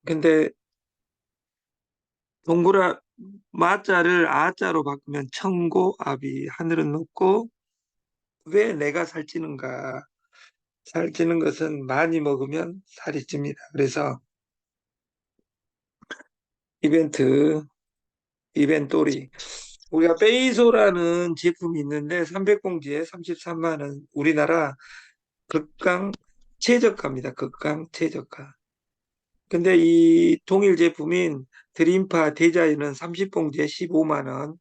근데 동그라 마자를 아자로 바꾸면 청고압이 하늘은 높고 왜 내가 살찌는가? 살찌는 것은 많이 먹으면 살이 찝니다. 그래서 이벤트, 이벤토리. 우리가 페이소라는 제품이 있는데 300봉지에 33만 원. 우리나라 극강 최저가입니다. 극강 최저가. 근데 이 동일 제품인 드림파 대자연은 30봉지에 15만 원.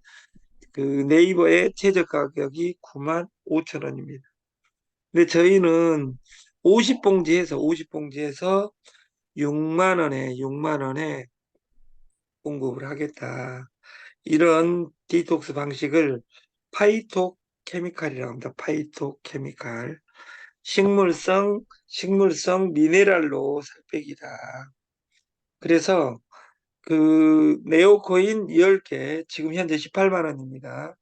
그 네이버의 최저 가격이 9만 5천 원입니다. 근데 저희는 50봉지에서 6만 원에 공급을 하겠다. 이런 디톡스 방식을 파이토 케미칼이라고 합니다. 파이토 케미칼. 식물성 미네랄로 살 빼기다. 그래서 그 네오코인 10개, 지금 현재 18만 원입니다.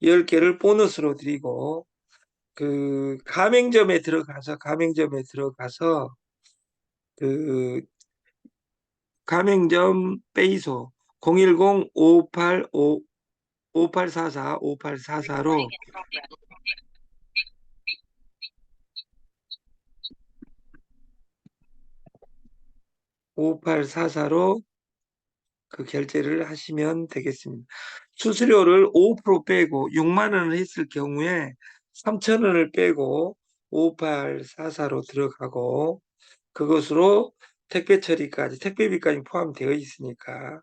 10개를 보너스로 드리고, 그 가맹점에 들어가서 그 가맹점 페이소 010-585-5844로 5844로 그 결제를 하시면 되겠습니다. 수수료를 5% 빼고 6만 원을 했을 경우에 3천 원을 빼고 5844로 들어가고 그것으로 택배 처리까지 택배비까지 포함되어 있으니까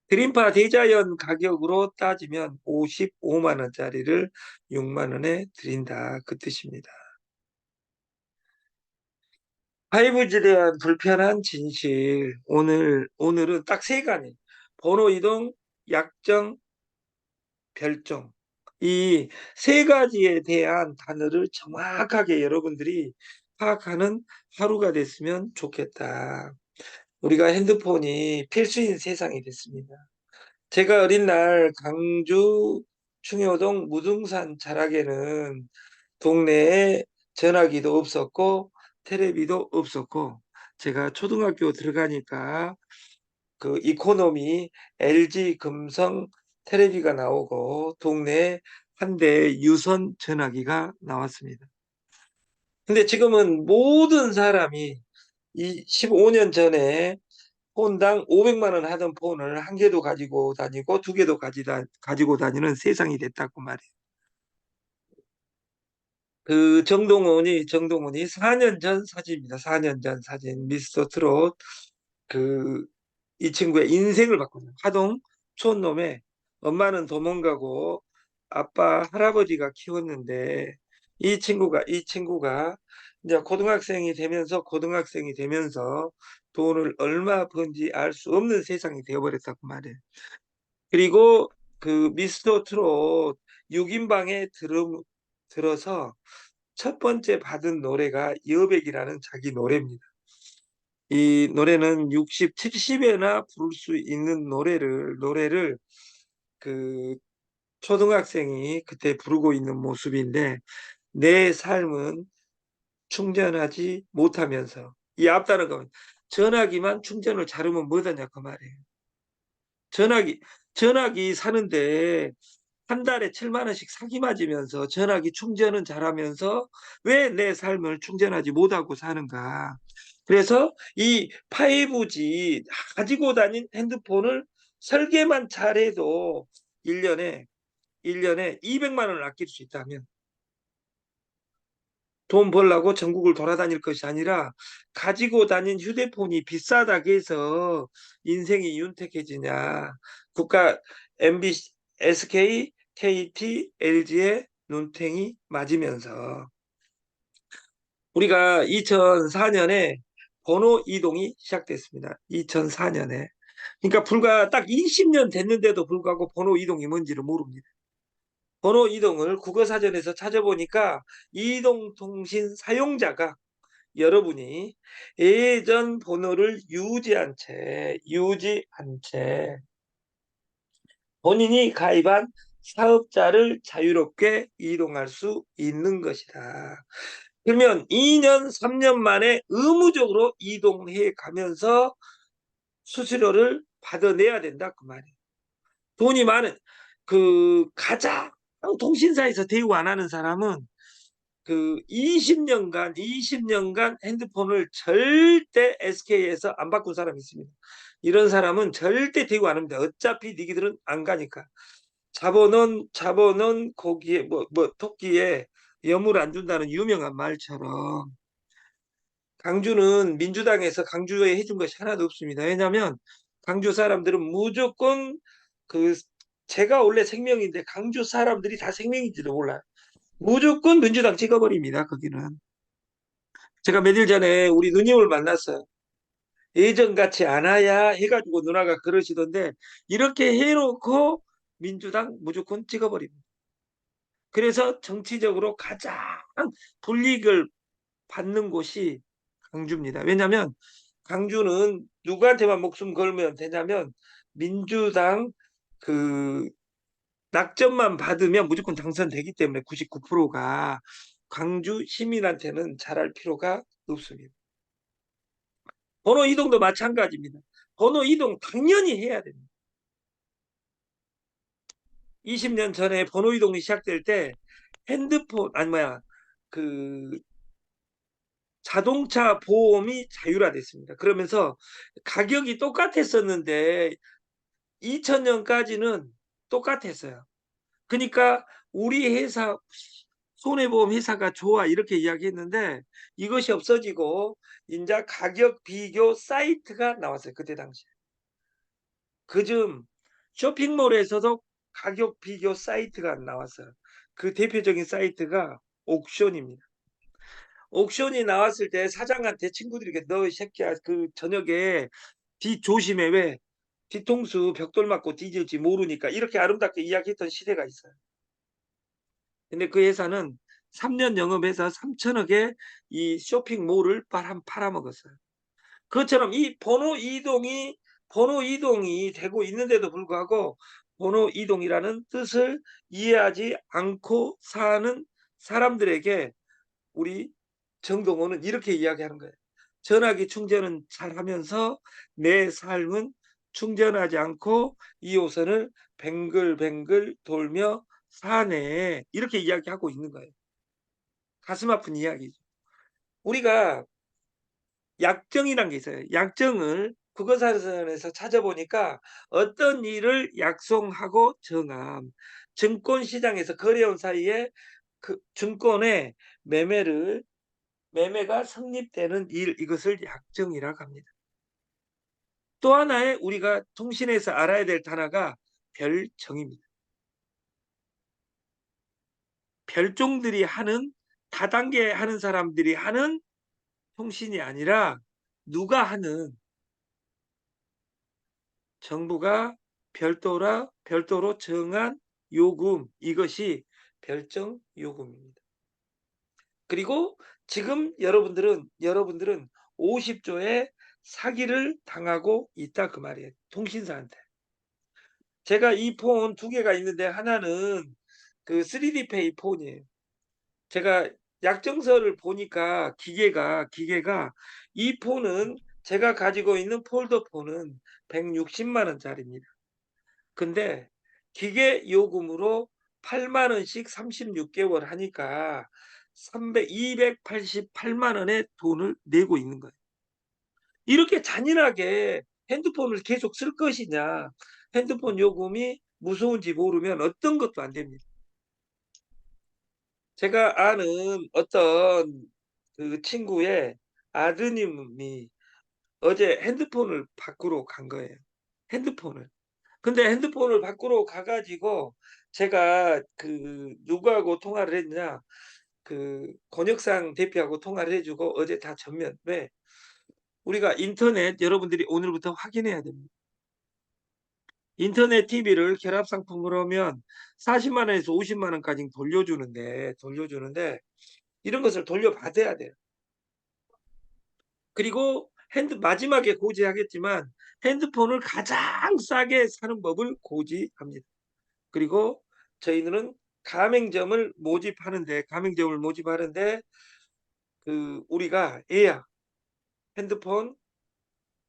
드림파 대자연 가격으로 따지면 55만 원짜리를 6만 원에 드린다 그 뜻입니다. 5G에 대한 불편한 진실 오늘은 딱 세 가지 번호 이동, 약정, 별종 이 세 가지에 대한 단어를 정확하게 여러분들이 파악하는 하루가 됐으면 좋겠다. 우리가 핸드폰이 필수인 세상이 됐습니다. 제가 어린 날 강주 충효동 무등산 자락에는 동네에 전화기도 없었고 테레비도 없었고 제가 초등학교 들어가니까 그 이코노미 LG 금성 테레비가 나오고 동네에 한 대 유선 전화기가 나왔습니다. 근데 지금은 모든 사람이 이 15년 전에 폰당 500만 원 하던 폰을 한 개도 가지고 다니고 두 개도 가지고 다니는 세상이 됐다고 말이에요. 그 정동원이 4년 전 사진입니다. 4년 전 사진 미스터 트롯 그 이 친구의 인생을 바꾼다. 하동 촌놈의 엄마는 도망가고 아빠 할아버지가 키웠는데 이 친구가 이제 고등학생이 되면서 돈을 얼마 번지 알 수 없는 세상이 되어버렸다고 말이에요. 그리고 그 미스터 트롯 6인방에 들어서 첫 번째 받은 노래가 여백이라는 자기 노래입니다. 이 노래는 60, 70에나 부를 수 있는 노래를 그 초등학생이 그때 부르고 있는 모습인데 내 삶은 충전하지 못하면서 이 앞다는 건 전화기만 충전을 잘하면 뭐하냐 그 말이에요. 전화기 전화기 사는데 한 달에 7만 원씩 사기 맞으면서 전화기 충전은 잘하면서 왜 내 삶을 충전하지 못하고 사는가? 그래서 이 5G 가지고 다닌 핸드폰을 설계만 잘해도 1년에 1년에 200만 원을 아낄 수 있다면 돈 벌라고 전국을 돌아다닐 것이 아니라 가지고 다닌 휴대폰이 비싸다고 해서 인생이 윤택해지냐. 국가 MBC, SK, KT, LG의 눈탱이 맞으면서 우리가 2004년에 번호 이동이 시작됐습니다. 2004년에. 그러니까 불과 딱 20년 됐는데도 불구하고 번호 이동이 뭔지를 모릅니다. 번호 이동을 국어사전에서 찾아보니까 이동통신 사용자가 여러분이 예전 번호를 유지한 채 본인이 가입한 사업자를 자유롭게 이동할 수 있는 것이다. 그러면 2년, 3년 만에 의무적으로 이동해 가면서 수수료를 받아내야 된다 그 말이에요. 돈이 많은 가장 통신사에서 대우 안 하는 사람은 20년간 핸드폰을 절대 SK에서 안 바꾼 사람이 있습니다. 이런 사람은 절대 대우 안 합니다. 어차피 니기들은 안 가니까. 잡어놓은 고기에 토끼에 여물 안 준다는 유명한 말처럼 강주는 민주당에서 강주에 해준 것이 하나도 없습니다. 왜냐하면 강주 사람들은 무조건 그 제가 원래 생명인데 강주 사람들이 다 생명인지도 몰라요. 무조건 민주당 찍어버립니다. 거기는. 제가 며칠 전에 우리 누님을 만났어요. 예전같이 않아야 해가지고 누나가 그러시던데 이렇게 해놓고 민주당 무조건 찍어버립니다. 그래서 정치적으로 가장 불이익을 받는 곳이 강주입니다. 왜냐하면 강주는 누구한테만 목숨 걸면 되냐면 민주당 그 낙점만 받으면 무조건 당선되기 때문에 99%가 광주 시민한테는 잘할 필요가 없습니다. 번호 이동도 마찬가지입니다. 번호 이동 당연히 해야 됩니다. 20년 전에 번호 이동이 시작될 때 핸드폰 아니 뭐야 그 자동차 보험이 자율화됐습니다. 그러면서 가격이 똑같았었는데 2000년까지는 똑같았어요. 그러니까 우리 회사 손해보험 회사가 좋아 이렇게 이야기했는데 이것이 없어지고 이제 가격 비교 사이트가 나왔어요. 그때 당시에. 그중 쇼핑몰에서도 가격 비교 사이트가 나왔어요. 그 대표적인 사이트가 옥션입니다. 옥션이 나왔을 때 사장한테 친구들이 너 새끼야 그 저녁에 뒤 조심해 왜 뒤통수 벽돌 맞고 뒤질지 모르니까 이렇게 아름답게 이야기했던 시대가 있어요. 근데 그 회사는 3년 영업해서 3천억에 이 쇼핑몰을 팔아먹었어요. 그것처럼 이 번호 이동이 되고 있는데도 불구하고 번호 이동이라는 뜻을 이해하지 않고 사는 사람들에게 우리 정동호는 이렇게 이야기하는 거예요. 전화기 충전은 잘하면서 내 삶은 충전하지 않고 2호선을 뱅글뱅글 돌며 사네. 이렇게 이야기하고 있는 거예요. 가슴 아픈 이야기죠. 우리가 약정이란 게 있어요. 약정을 국어사전에서 찾아보니까 어떤 일을 약속하고 정함. 증권시장에서 거래원 사이에 그 증권의 매매가 성립되는 일 이것을 약정이라고 합니다. 또 하나의 우리가 통신에서 알아야 될 단어가 별정입니다. 별종들이 하는 다단계 하는 사람들이 하는 통신이 아니라 누가 하는 정부가 별도로 정한 요금 이것이 별정 요금입니다. 그리고 지금 여러분들은 50조의 사기를 당하고 있다 그 말이에요. 통신사한테. 제가 이 폰 두 개가 있는데 하나는 그 3D페이 폰이에요. 제가 약정서를 보니까 기계가 이 폰은 제가 가지고 있는 폴더폰은 160만 원짜리입니다. 근데 기계 요금으로 8만 원씩 36개월 하니까 288만 원의 돈을 내고 있는 거예요. 이렇게 잔인하게 핸드폰을 계속 쓸 것이냐. 핸드폰 요금이 무서운지 모르면 어떤 것도 안 됩니다. 제가 아는 어떤 그 친구의 아드님이 어제 핸드폰을 바꾸러 간 거예요. 핸드폰을. 근데 핸드폰을 바꾸러 가가지고 제가 누구하고 통화를 했냐 권혁상 대표하고 통화를 해주고 어제 다 전면 왜 우리가 인터넷 여러분들이 오늘부터 확인해야 됩니다. 인터넷 TV를 결합 상품으로 하면 40만 원에서 50만 원까지 돌려주는데 이런 것을 돌려받아야 돼요. 그리고 마지막에 고지하겠지만 핸드폰을 가장 싸게 사는 법을 고지합니다. 그리고 저희는 가맹점을 모집하는데 우리가 예약, 핸드폰,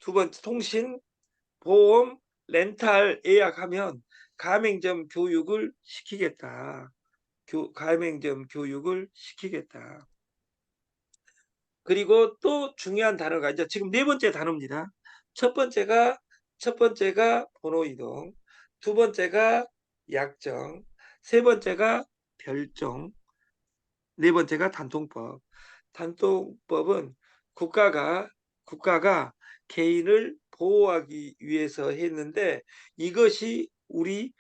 두 번째 통신, 보험, 렌탈 예약하면 가맹점 교육을 시키겠다. 가맹점 교육을 시키겠다. 그리고 또 중요한 단어가 이제 지금 네 번째 단어입니다. 첫 번째가 번호 이동, 두 번째가 약정, 세 번째가 별종, 네 번째가 단통법. 단통법은 국가가 개인을 보호하기 위해서 했는데 이것이 우리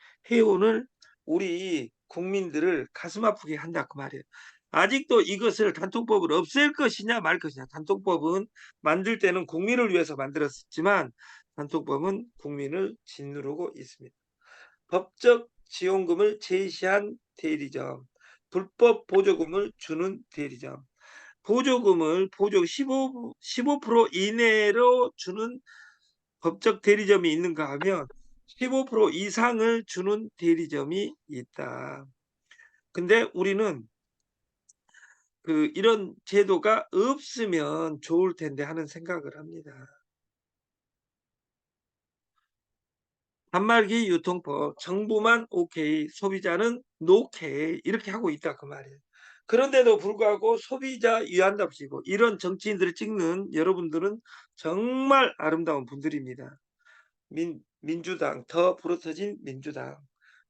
국민들을 가슴 아프게 한다 그 말이에요. 아직도 이것을 단통법을 없앨 것이냐 말 것이냐. 단통법은 만들 때는 국민을 위해서 만들었지만 단통법은 국민을 짓누르고 있습니다. 법적 지원금을 제시한 대리점, 불법 보조금을 주는 대리점, 보조금 15% 이내로 주는 법적 대리점이 있는가 하면 15% 이상을 주는 대리점이 있다. 근데 우리는 이런 제도가 없으면 좋을 텐데 하는 생각을 합니다. 단말기 유통법 정부만 오케이, 소비자는 노케이 이렇게 하고 있다 그 말이에요. 그런데도 불구하고 소비자 위한답시고 이런 정치인들을 찍는 여러분들은 정말 아름다운 분들입니다. 민주당, 더 불어터진 민주당,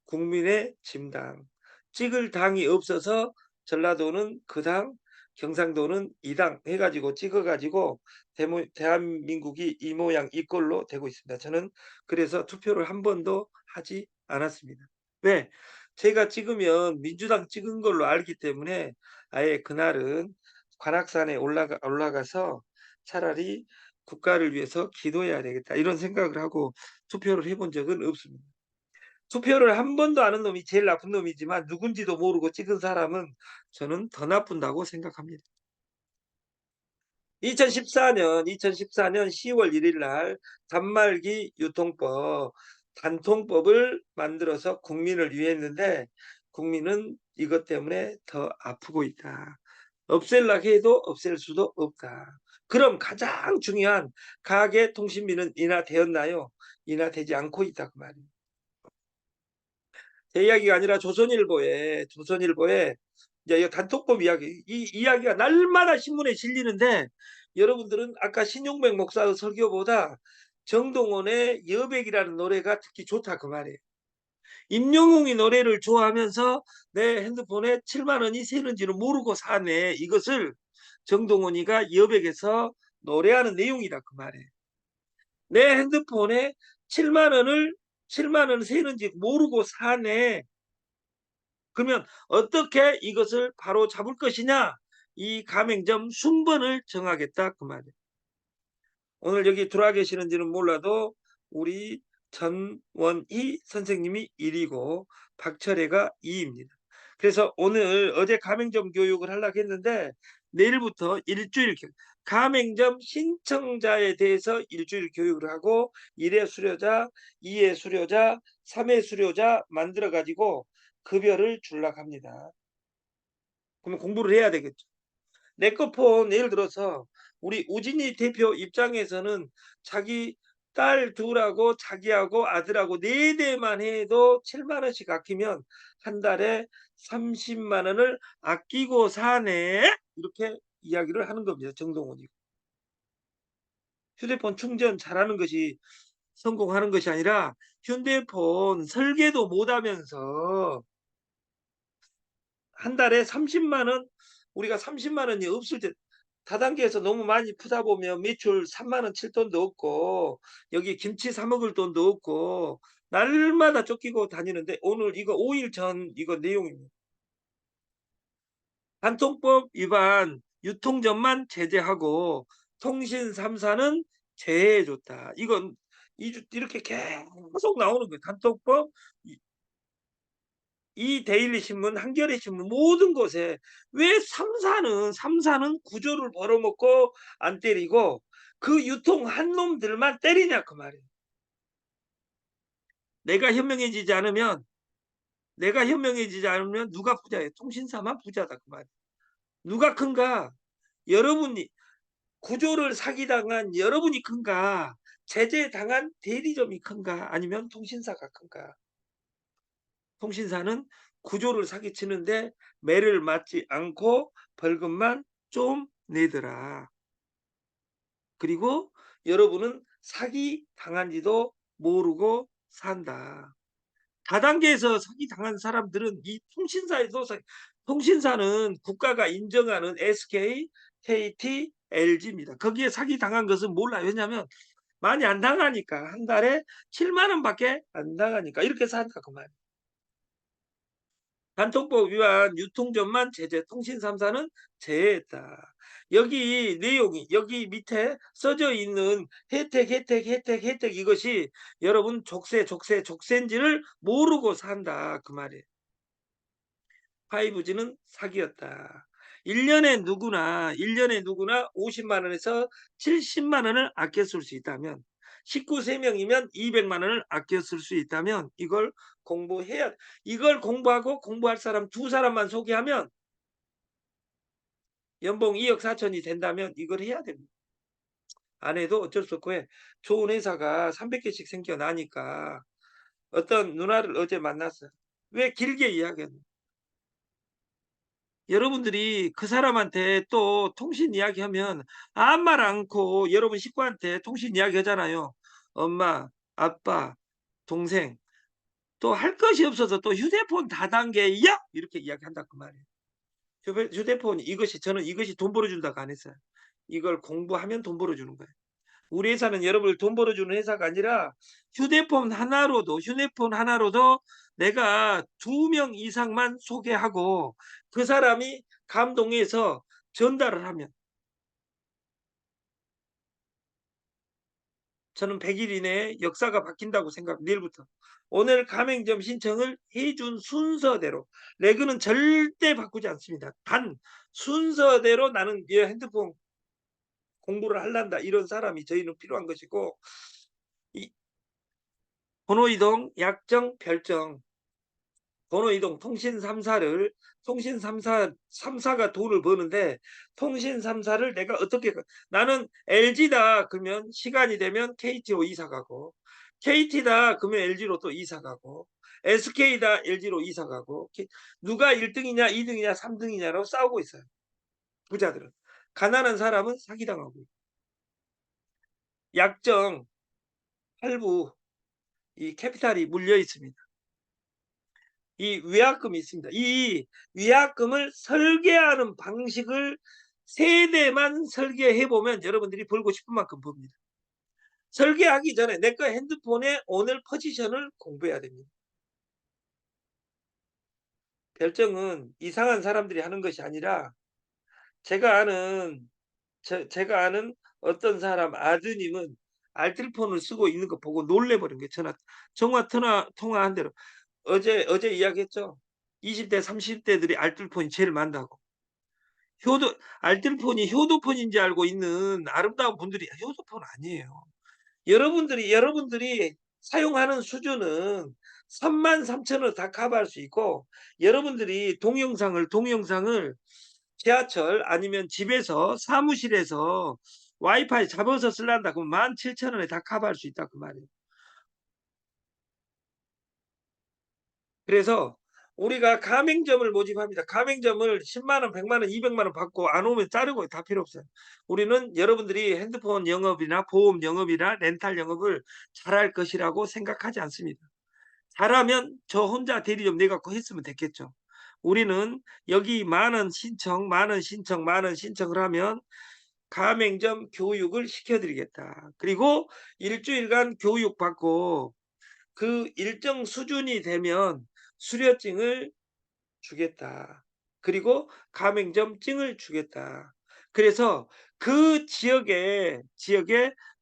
국민의 짐당, 찍을 당이 없어서 전라도는 그 당, 경상도는 이 당 해가지고 찍어가지고 대한민국이 이 모양 이 꼴로 되고 있습니다. 저는 그래서 투표를 한 번도 하지 않았습니다. 왜? 제가 찍으면 민주당 찍은 걸로 알기 때문에 아예 그날은 관악산에 올라가서 차라리 국가를 위해서 기도해야 되겠다 이런 생각을 하고 투표를 해본 적은 없습니다. 투표를 한 번도 안 한 놈이 제일 나쁜 놈이지만 누군지도 모르고 찍은 사람은 저는 더 나쁜다고 생각합니다. 2014년 10월 1일 날 단말기 유통법 단통법을 만들어서 국민을 위했는데 국민은 이것 때문에 더 아프고 있다. 없앨라 해도 없앨 수도 없다. 그럼 가장 중요한 가계통신비는 인하되었나요? 인하되지 않고 있다 그 말이에요. 제 이야기가 아니라 조선일보에 이제 이 단톡법 이야기, 이 이야기가 날마다 신문에 실리는데 여러분들은 아까 신용백 목사의 설교보다 정동원의 여백이라는 노래가 듣기 좋다 그 말이에요. 임영웅이 노래를 좋아하면서 내 핸드폰에 7만 원이 새는지를 모르고 사네. 이것을 정동원이가 여백에서 노래하는 내용이다 그 말이에요. 내 핸드폰에 7만 원 새는지 모르고 사네. 그러면 어떻게 이것을 바로 잡을 것이냐? 이 가맹점 순번을 정하겠다 그 말이에요. 오늘 여기 들어와 계시는지는 몰라도 우리 전원희 선생님이 1이고 박철애가 2입니다. 그래서 어제 가맹점 교육을 하려고 했는데 내일부터 일주일 가맹점 신청자에 대해서 일주일 교육을 하고 1회 수료자, 2회 수료자, 3회 수료자 만들어 가지고 급여를 주려고 합니다. 그러면 공부를 해야 되겠죠. 네거폰 예를 들어서 우리 우진희 대표 입장에서는 자기 딸 둘하고 자기하고 아들하고 4대만 해도 7만 원씩 아끼면 한 달에 30만 원을 아끼고 사네 이렇게 이야기를 하는 겁니다. 정동원이. 휴대폰 충전 잘하는 것이 성공하는 것이 아니라 휴대폰 설계도 못하면서 한 달에 30만 원 우리가 30만 원이 없을 때 다단계에서 너무 많이 푸다 보면 매출 3만 원 칠 돈도 없고 여기 김치 사 먹을 돈도 없고 날마다 쫓기고 다니는데 오늘 이거 5일 전 이거 내용입니다. 단통법 위반 유통점만 제재하고 통신 3사는 제해해줬다. 이건 이렇게 계속 나오는 거예요. 단통법 이 데일리 신문, 한겨레 신문 모든 곳에 왜 3사는 구조를 벌어먹고 안 때리고 그 유통한 놈들만 때리냐 그 말이에요. 내가 현명해지지 않으면 누가 부자예요? 통신사만 부자다 그 말이에요. 누가 큰가? 여러분이 구조를 사기당한 여러분이 큰가? 제재당한 대리점이 큰가? 아니면 통신사가 큰가? 통신사는 구조를 사기치는데 매를 맞지 않고 벌금만 좀 내더라. 그리고 여러분은 사기당한지도 모르고 산다. 다단계에서 사기당한 사람들은 이 통신사에도 통신사는 국가가 인정하는 SK, KT, LG입니다. 거기에 사기당한 것은 몰라요. 왜냐하면 많이 안 당하니까. 한 달에 7만 원밖에 안 당하니까. 이렇게 산다 그 말이에요. 단통법 위반 유통점만 제재, 통신 3사는 제외했다. 여기 내용이 여기 밑에 써져 있는 혜택 이것이 여러분 족쇄인지를 모르고 산다 그 말이에요. 5G는 사기였다. 1년에 누구나 50만 원에서 70만 원을 아껴 쓸 수 있다면, 식구 3명이면 200만 원을 아껴 쓸 수 있다면 이걸 공부해야, 이걸 공부하고 공부할 사람 2사람만 소개하면 연봉 2억 4천이 된다면 이걸 해야 됩니다. 안 해도 어쩔 수 없고 해. 좋은 회사가 300개씩 생겨나니까. 어떤 누나를 어제 만났어요. 왜 길게 이야기했노? 여러분들이 그 사람한테 또 통신 이야기하면 아무 말 않고 여러분 식구한테 통신 이야기 하잖아요. 엄마, 아빠, 동생. 또 할 것이 없어서 또 휴대폰 다단계야 이렇게 이야기한다 그 말이에요. 휴대폰 이것이, 저는 이것이 돈 벌어준다고 안 했어요. 이걸 공부하면 돈 벌어주는 거예요. 우리 회사는 여러분을 돈 벌어주는 회사가 아니라 휴대폰 하나로도 내가 2명 이상만 소개하고 그 사람이 감동해서 전달을 하면 저는 100일 이내에 역사가 바뀐다고 생각합니다. 내일부터. 오늘 가맹점 신청을 해준 순서대로, 레그는 절대 바꾸지 않습니다. 단 순서대로 나는 이 핸드폰 공부를 할란다 이런 사람이 저희는 필요한 것이고, 이 번호이동, 약정, 별정, 번호이동 통신 3사를, 통신 3사가 돈을 버는데 통신 3사를 내가 어떻게, 나는 LG다 그러면 시간이 되면 KT로 이사 가고, KT다 그러면 LG로 또 이사 가고, SK다 LG로 이사 가고, 누가 1등이냐 2등이냐 3등이냐로 싸우고 있어요. 부자들은. 가난한 사람은 사기당하고. 약정, 할부, 이 캐피탈이 물려 있습니다. 이 위약금이 있습니다. 이 위약금을 설계하는 방식을 세대만 설계해 보면 여러분들이 벌고 싶은 만큼 법니다. 설계하기 전에 내 거 핸드폰의 오늘 포지션을 공부해야 됩니다. 별정은 이상한 사람들이 하는 것이 아니라 제가 아는 제가 아는 어떤 사람 아드님은 알뜰폰을 쓰고 있는 거 보고 놀래버린 거예요. 통화한 대로. 어제 이야기했죠. 20대 30대들이 알뜰폰이 제일 많다고. 알뜰폰이 효도폰인지 알고 있는 아름다운 분들이 효도폰 아니에요. 여러분들이 사용하는 수준은 33,000원 다 커버할 수 있고, 여러분들이 동영상을 지하철 아니면 집에서 사무실에서 와이파이 잡아서 쓰란다 그러면 17,000원에 다 커버할 수 있다 그 말이에요. 그래서 우리가 가맹점을 모집합니다. 가맹점을 10만 원, 100만 원, 200만 원 받고 안 오면 자르고 다 필요 없어요. 우리는 여러분들이 핸드폰 영업이나 보험 영업이나 렌탈 영업을 잘할 것이라고 생각하지 않습니다. 잘하면 저 혼자 대리점 내갖고 했으면 됐겠죠. 우리는 여기 많은 신청을 하면 가맹점 교육을 시켜드리겠다. 그리고 일주일간 교육받고 그 일정 수준이 되면 수료증을 주겠다. 그리고 가맹점증을 주겠다. 그래서 그 지역에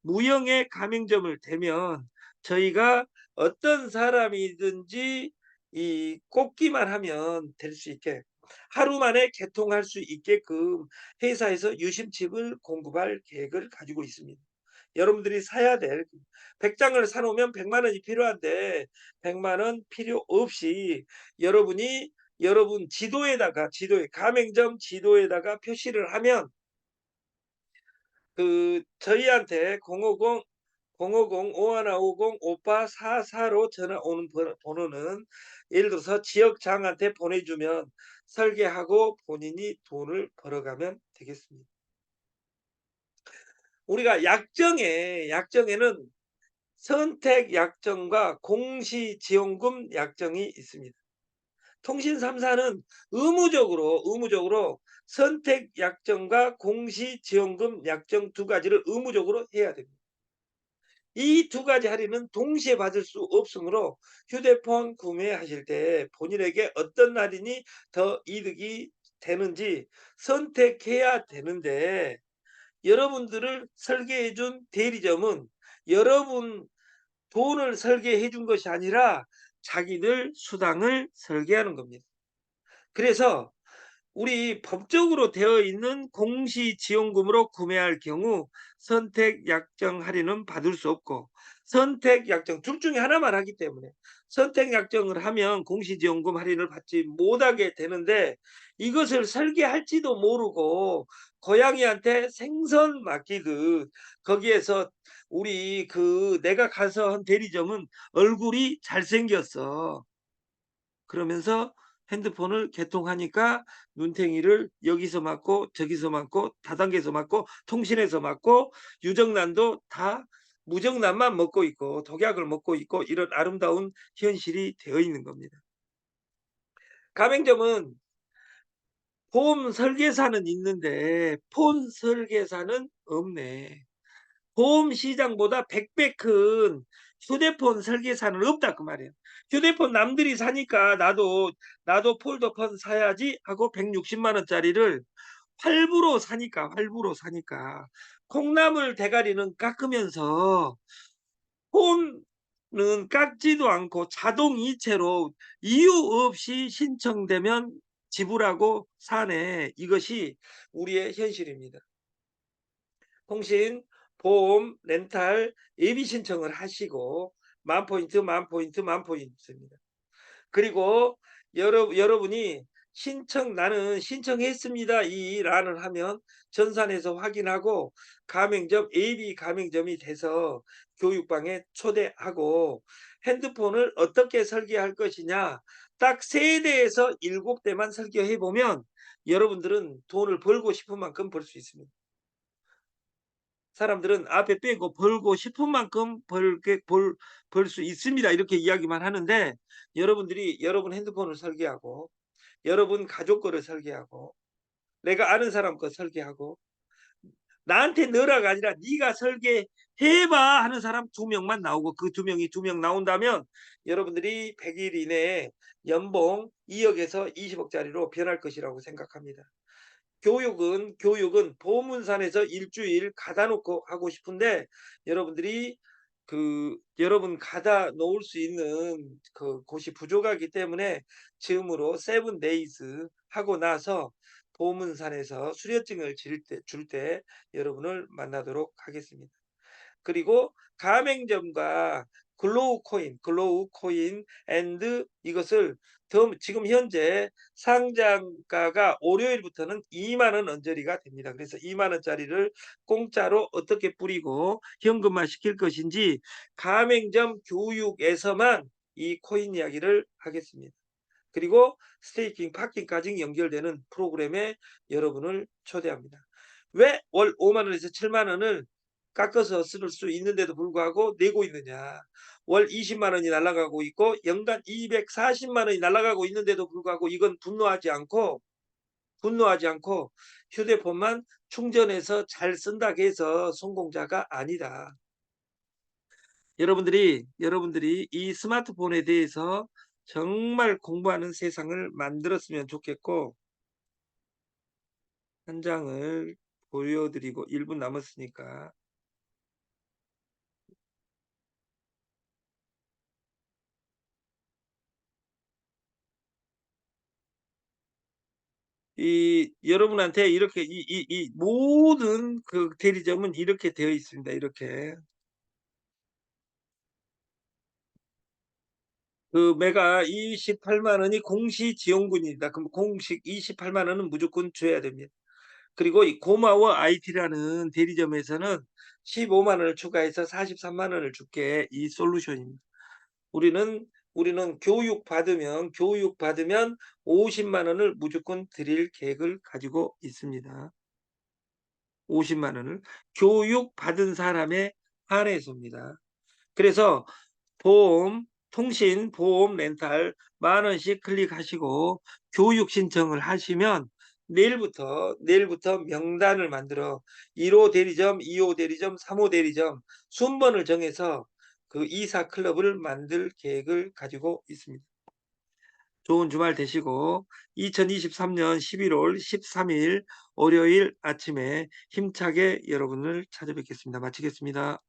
무형의 가맹점을 대면 저희가 어떤 사람이든지 이 꽂기만 하면 될 수 있게, 하루 만에 개통할 수 있게끔 회사에서 유심칩을 공급할 계획을 가지고 있습니다. 여러분들이 사야 될 100장을 사놓으면 100만 원이 필요한데 100만 원 필요 없이 여러분 가맹점 지도에다가 표시를 하면 저희한테 050-5150-5444로 전화 오는 번호는 예를 들어서 지역장한테 보내주면 설계하고 본인이 돈을 벌어가면 되겠습니다. 우리가 약정에는 선택 약정과 공시지원금 약정이 있습니다. 통신 3사는 의무적으로 선택 약정과 공시지원금 약정 두 가지를 의무적으로 해야 됩니다. 이 두 가지 할인은 동시에 받을 수 없으므로 휴대폰 구매하실 때 본인에게 어떤 할인이 더 이득이 되는지 선택해야 되는데, 여러분들을 설계해 준 대리점은 여러분 돈을 설계해 준 것이 아니라 자기들 수당을 설계하는 겁니다. 그래서 우리 법적으로 되어 있는 공시지원금으로 구매할 경우 선택 약정 할인은 받을 수 없고, 선택 약정 둘 중에 하나만 하기 때문에 선택 약정을 하면 공시지원금 할인을 받지 못하게 되는데, 이것을 설계할지도 모르고 고양이한테 생선 맡기듯 거기에서 내가 가서 한 대리점은 얼굴이 잘생겼어. 그러면서 핸드폰을 개통하니까 눈탱이를 여기서 맞고 저기서 맞고 다단계에서 맞고 통신에서 맞고 유정란도 다 무정란만 먹고 있고 독약을 먹고 있고, 이런 아름다운 현실이 되어 있는 겁니다. 가맹점은 보험 설계사는 있는데 폰 설계사는 없네. 보험 시장보다 100배 큰 휴대폰 설계사는 없다 그 말이에요. 휴대폰 남들이 사니까 나도 폴더폰 사야지 하고 160만 원짜리를 활부로 사니까 콩나물 대가리는 깎으면서 폰은 깎지도 않고 자동 이체로 이유 없이 신청되면 지불하고 사네. 이것이 우리의 현실입니다. 통신, 보험, 렌탈, 예비 신청을 하시고 만 포인트입니다. 그리고 여러분이 나는 신청했습니다 이 란을 하면 전산에서 확인하고 예비 가맹점이 돼서 교육방에 초대하고, 핸드폰을 어떻게 설계할 것이냐 딱 3대에서 7대만 설계해 보면 여러분들은 돈을 벌고 싶은 만큼 벌 수 있습니다. 사람들은 앞에 빼고 벌고 싶은 만큼 벌 수 있습니다. 이렇게 이야기만 하는데, 여러분들이 여러분 핸드폰을 설계하고 여러분 가족 거를 설계하고 내가 아는 사람 거 설계하고 나한테 넣으라가 아니라 네가 설계해봐 하는 사람 2명만 나오고, 그 2명이 2명 나온다면 여러분들이 100일 이내에 연봉 2억에서 20억짜리로 변할 것이라고 생각합니다. 교육은 보문산에서 일주일 가다 놓고 하고 싶은데, 여러분들이 여러분 가다 놓을 수 있는 곳이 부족하기 때문에 즈음으로 7days 하고 나서 보문산에서 수료증을 줄 때 여러분을 만나도록 하겠습니다. 그리고 가맹점과 글로우 코인 앤드 이것을 지금 현재 상장가가 월요일부터는 2만 원 언저리가 됩니다. 그래서 2만 원짜리를 공짜로 어떻게 뿌리고 현금화 시킬 것인지 가맹점 교육에서만 이 코인 이야기를 하겠습니다. 그리고 스테이킹, 파킹까지 연결되는 프로그램에 여러분을 초대합니다. 왜 월 5만 원에서 7만 원을 깎아서 쓸 수 있는데도 불구하고 내고 있느냐. 월 20만 원이 날아가고 있고 연간 240만 원이 날아가고 있는데도 불구하고 이건 분노하지 않고 휴대폰만 충전해서 잘 쓴다고 해서 성공자가 아니다. 여러분들이 이 스마트폰에 대해서 정말 공부하는 세상을 만들었으면 좋겠고, 한 장을 보여드리고 1분 남았으니까, 여러분한테 이렇게 이 모든 그 대리점은 이렇게 되어 있습니다. 이렇게 매가 28만 원이 공시지원금입니다. 그럼 공식 28만 원은 무조건 줘야 됩니다. 그리고 이 고마워 IT라는 대리점에서는 15만 원을 추가해서 43만 원을 줄게. 이 솔루션입니다. 우리는 교육받으면 50만 원을 무조건 드릴 계획을 가지고 있습니다. 50만 원을 교육받은 사람에 한해서입니다. 그래서 보험, 통신, 보험, 렌탈 10,000원씩 클릭하시고 교육 신청을 하시면 내일부터 명단을 만들어 1호 대리점, 2호 대리점, 3호 대리점 순번을 정해서 그 이사 클럽을 만들 계획을 가지고 있습니다. 좋은 주말 되시고 2023년 11월 13일 월요일 아침에 힘차게 여러분을 찾아뵙겠습니다. 마치겠습니다.